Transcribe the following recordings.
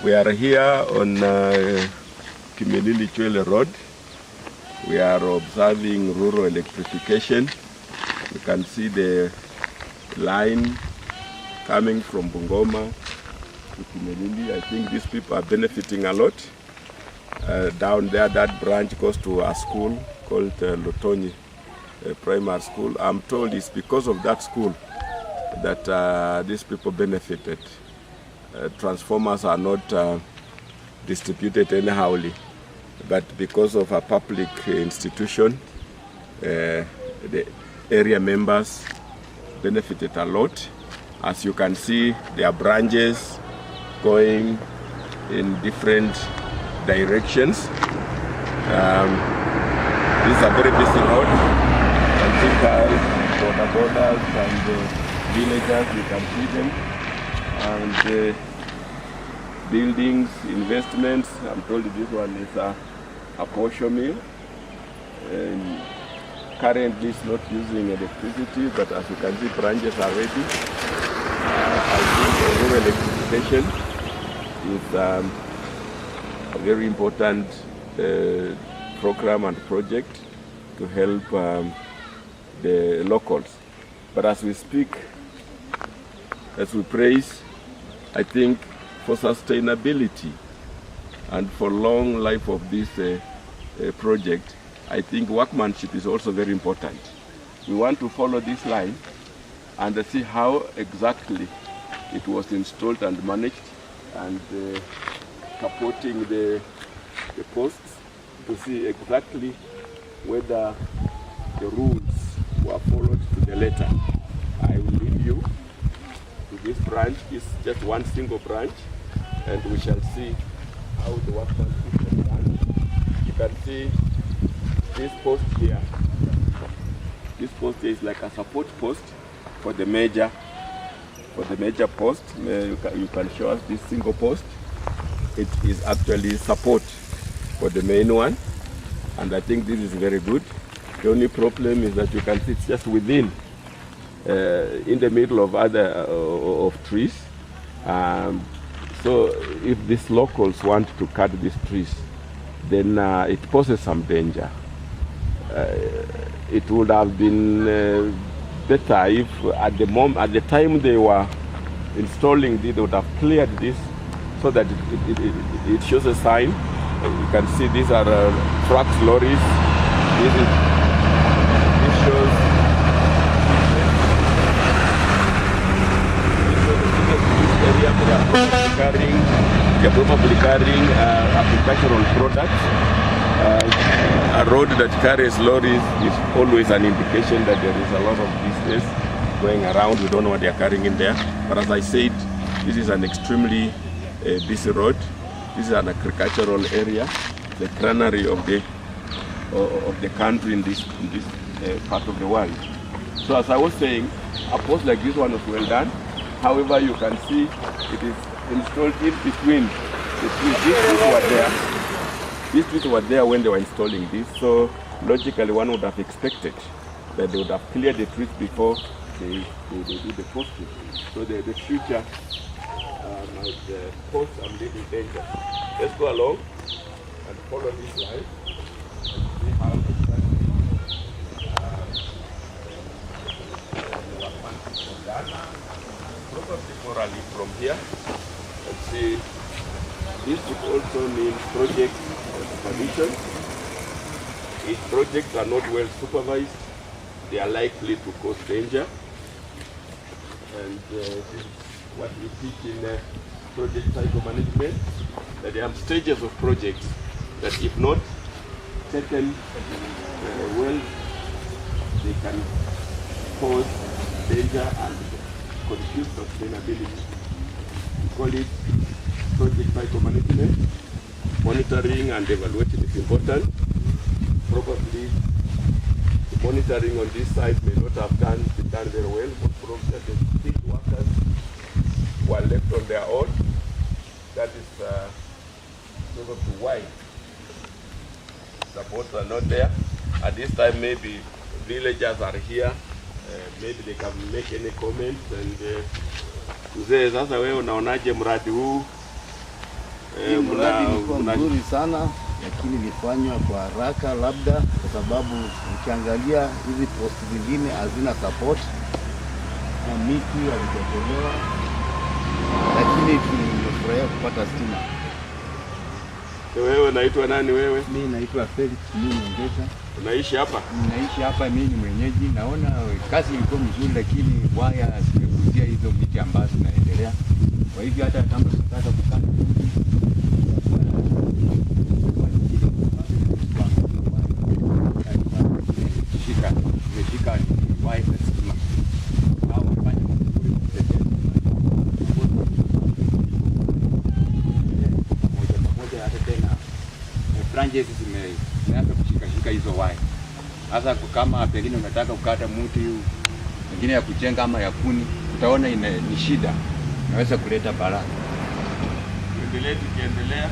We are here on Kimilili-Chwele Road. We are observing rural electrification. You can see the line coming from Bungoma to Kimilili. I think these people are benefiting a lot. Down there, that branch goes to a school called Lotoni Primary School. I'm told it's because of that school that these people benefited. Transformers are not distributed anyhowly, but because of a public institution, the area members benefited a lot. As you can see, there are branches going in different directions. This is a very busy road. And border borders and villagers, you can see them. And buildings, investments. I'm told this one is a posho mill. Currently it's not using electricity, but as you can see, branches are ready. I think rural electrification is a very important program and project to help the locals. But as we speak, as we praise, I think for sustainability and for long life of this project, I think workmanship is also very important. We want to follow this line and see how exactly it was installed and managed, and supporting the posts to see exactly whether the rules were followed to the letter. I will leave you to this branch. It's just one single branch, and we shall see how the workmanship is done. You can see this post here. This post here is like a support post for the major post. You can show us this single post. It is actually support for the main one, and I think this is very good. The only problem is that you can see it's just within, in the middle of of trees. So if these locals want to cut these trees, then it poses some danger. It would have been better if at the time they were installing this, they would have cleared this so that it shows a sign. You can see these are trucks, lorries. This shows they are probably carrying agricultural products. A road that carries lorries is always an indication that there is a lot of business going around. We don't know what they are carrying in there. But as I said, this is an extremely busy road. This is an agricultural area, the granary of the country in this part of the world. So as I was saying, a post like this one was well done. However, you can see it is installed in between the trees. These trees were there. These trees were there when they were installing this. So logically, one would have expected that they would have cleared the trees before they do the posting. So the future posts are little danger. Let's go along and follow this line and see how exactly the workmanship was done. Probably morally from here. And see, this would also mean project supervision. If projects are not well supervised, they are likely to cause danger. And this is what we teach in project cycle management, that there are stages of projects that if not taken well, they can cause danger and confuse sustainability. We call it project cycle management. Monitoring and evaluation is important. Probably the monitoring on this side may not have been done very well. Most probably the field workers were left on their own. That is probably why supports are not there. At this time, maybe villagers are here. Maybe they can make any comments. And mzee, sasa wewe unaonaje mradi huu Mradi ulikuwa mzuri sana, lakini ilifanywa kwa haraka, labda kwa sababu ukiangalia hizi post zingine hazina support na miti halijatolewa, lakini tumefurahia kupata stima. Wewe unaitwa nani wewe? Mimi naitwa Felix Ngeta. Unaishi hapa? Naishi hapa, mimi ni mwenyeji. Naona kazi ilikuwa mzuri, lakini waya zimekuzia hizo miti ambazo zinaendelea. Kwa hivyo hata kama tunataka kukata imeshika waya za stima. Hao wafanya mzuri kutetea pamoja hata tena branches zimeanza kushika hizo waya. Sasa kama pengine unataka kukata mti mwingine ya kujenga ama ya kuni, utaona ni shida, naweza kuleta balaa. Tuendelee tukiendelea.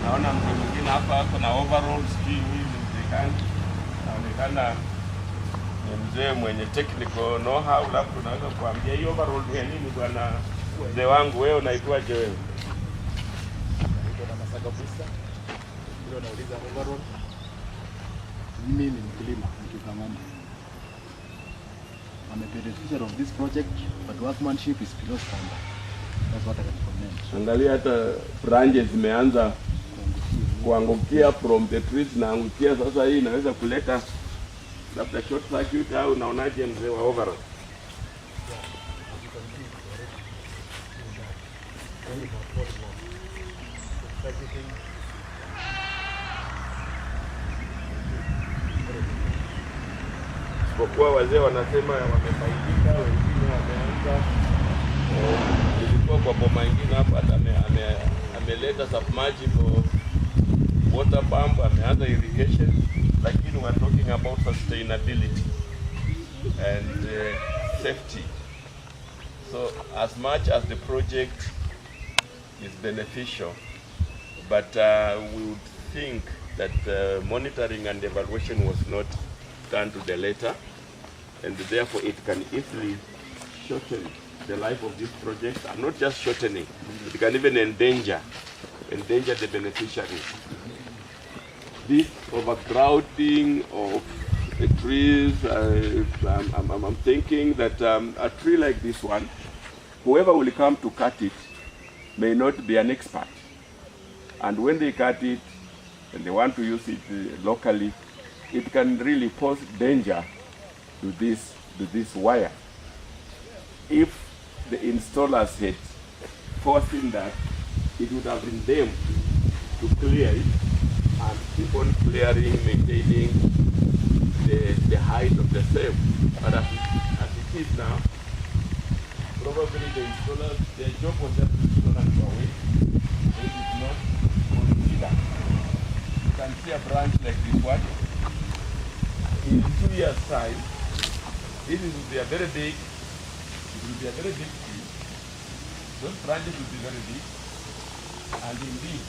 Naona mtu mwingine hapa kuna overalls hii mzee, naonekana ni mzee mwenye technical know how, labda tunaweza kuambia hiyo overall ni nini bwana mzee wangu. Wewe unaitwaje wewe? Naitwa Bwisa. Ndio nauliza overall. Mimi ni mkulima mkiuka ng'ombe. I'm a beneficiary of this project, but workmanship is below standard. That's what I can comment. Angalia hata branches zimeanza kuangukia from the trees na angukia. Sasa hii inaweza kuleta labda short circuit au unaonaje mzee wa overall? Kwa wazee wanasema wamefaidika, wengine wameanza ilikuwa kwa boma ingine hapa ameleta submersible water pump, ameanza irrigation, lakini we're talking about sustainability and safety. So as much as the project is beneficial, but we would think that monitoring and evaluation was not done to the letter, and therefore it can easily shorten the life of this project, and not just shortening, it can even endanger the beneficiaries. This overcrowding of the trees, I'm thinking that a tree like this one, whoever will come to cut it may not be an expert, and when they cut it and they want to use it locally, it can really pose danger to this wire. If the installers had foreseen that, it would have been them to clear it and keep on clearing, maintaining the height of the same. But as it is now, probably the installers, their job was just to install and go away. They did not consider. You can see a branch like this one. In 2 years' time, this will be a very big, tree. Those branches will be very big, and indeed,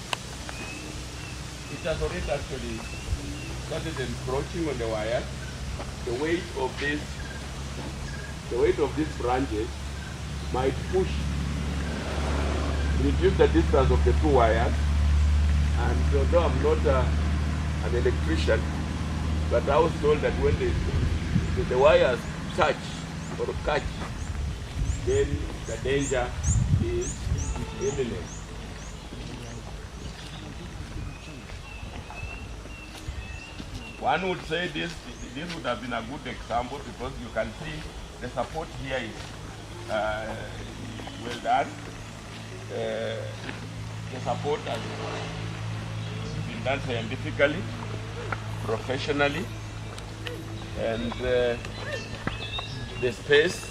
it has already actually started encroaching on the wire. The weight of these branches might reduce the distance of the two wires. And although I'm not an electrician, but I was told that when the wires touch or catch, then the danger is imminent. One would say this would have been a good example, because you can see the support here is well done. The support has been done scientifically, professionally, and the space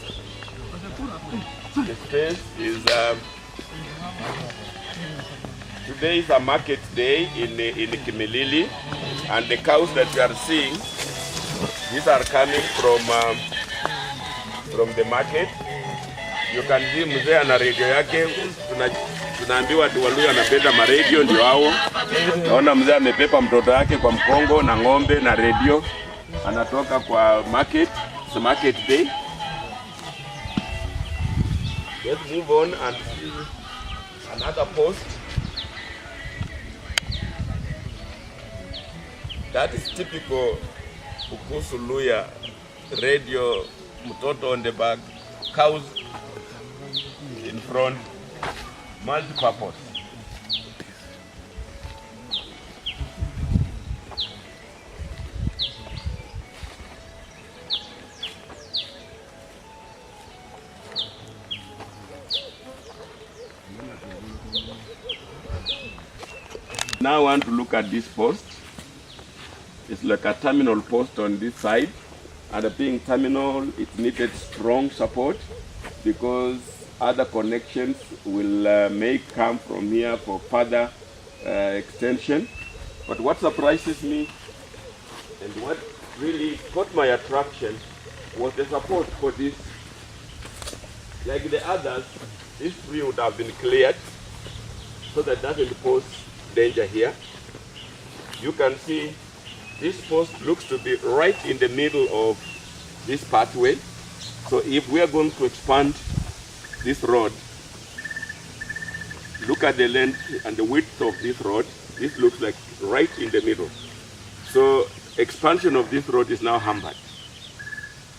is today is a market day in Kimilili, and the cows that you are seeing, these are coming from the market. You can see mzee ana radio yake, tunaambiwa tu Waluya anapenda maradio, ndio hao. Naona mzee amepepa mtoto wake kwa mkongo na ng'ombe na radio, anatoka kwa market. It's a market day. Let's move on and see another post. That is typical Ukusu Luya, radio, mtoto on the back, cows in front, multi-purpose. Now I want to look at this post. It's like a terminal post on this side. And being terminal, it needed strong support because other connections will may come from here for further extension. But what surprises me and what really caught my attraction was the support for this. Like the others, this tree would have been cleared so that doesn't pose danger here. You can see this post looks to be right in the middle of this pathway. So if we are going to expand this road, look at the length and the width of this road. This looks like right in the middle. So expansion of this road is now hampered.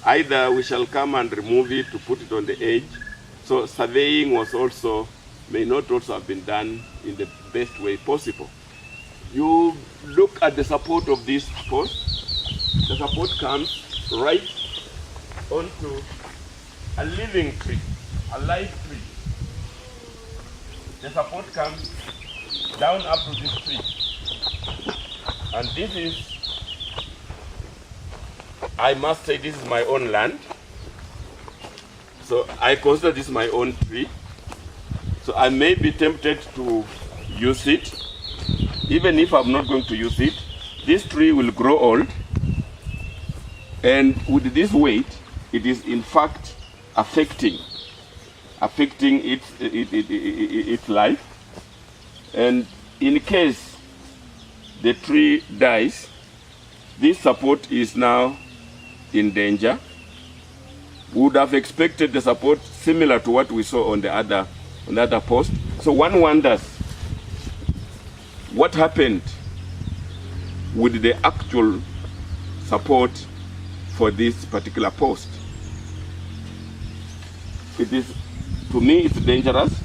Either we shall come and remove it to put it on the edge. So surveying was also, may not also have been done in the best way possible. You look at the support of this post. The support comes right onto a living tree, a live tree. The support comes down up to this tree. And this is, I must say, this is my own land. So I consider this my own tree. So I may be tempted to use it. Even if I'm not going to use it, this tree will grow old. And with this weight, it is in fact affecting its life. And in case the tree dies, this support is now in danger. We would have expected the support similar to what we saw on the other post. So one wonders what happened with the actual support for this particular post. It is, to me, it's dangerous,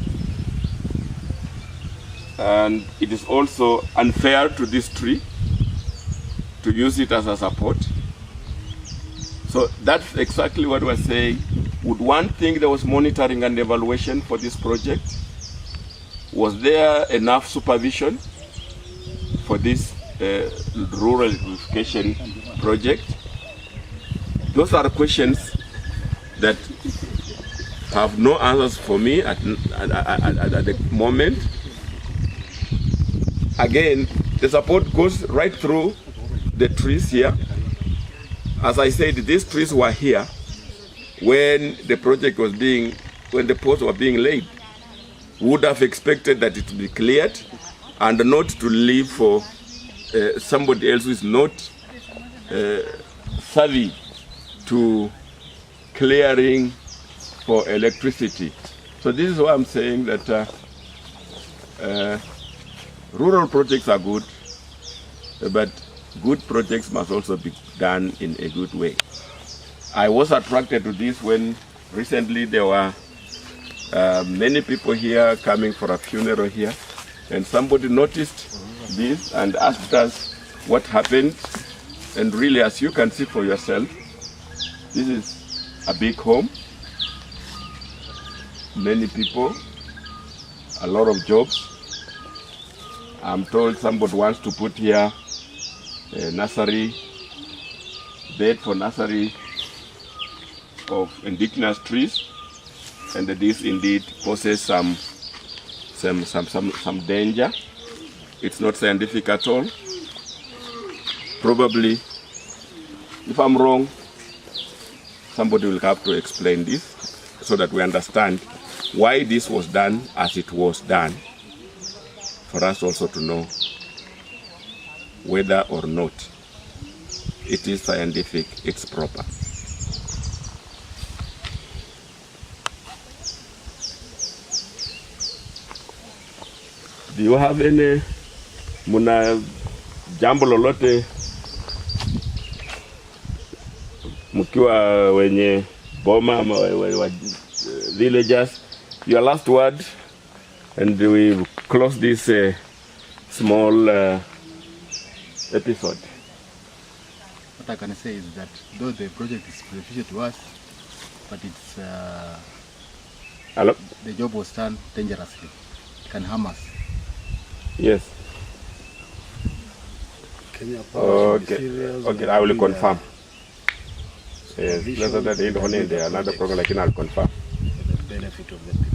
and it is also unfair to this tree to use it as a support. So that's exactly what we're saying. Would one think there was monitoring and evaluation for this project? Was there enough supervision for this rural electrification project? Those are questions that have no answers for me at the moment. Again, the support goes right through the trees here. As I said, these trees were here when the project was when the posts were being laid. Would have expected that it to be cleared and not to leave for somebody else who is not savvy to clearing for electricity. So this is why I'm saying that rural projects are good, but good projects must also be done in a good way. I was attracted to this when recently there were many people here coming for a funeral here, and somebody noticed this and asked us what happened. And really, as you can see for yourself, this is a big home, many people, a lot of jobs. I'm told somebody wants to put here a nursery, bed for nursery of indigenous trees, and this indeed poses some danger. It's not scientific at all. Probably, if I'm wrong, somebody will have to explain this so that we understand why this was done as it was done, for us also to know whether or not it is scientific, it's proper. Do you have any muna jambo lolote mkiwa wenye boma ama villagers, your last word, and we close this small episode. What I can say is that though the project is beneficial to us, but it's the job was done dangerously. It can harm us. Yes. Okay, I will confirm. Yes, another program, like I'll confirm. For the benefit of the people.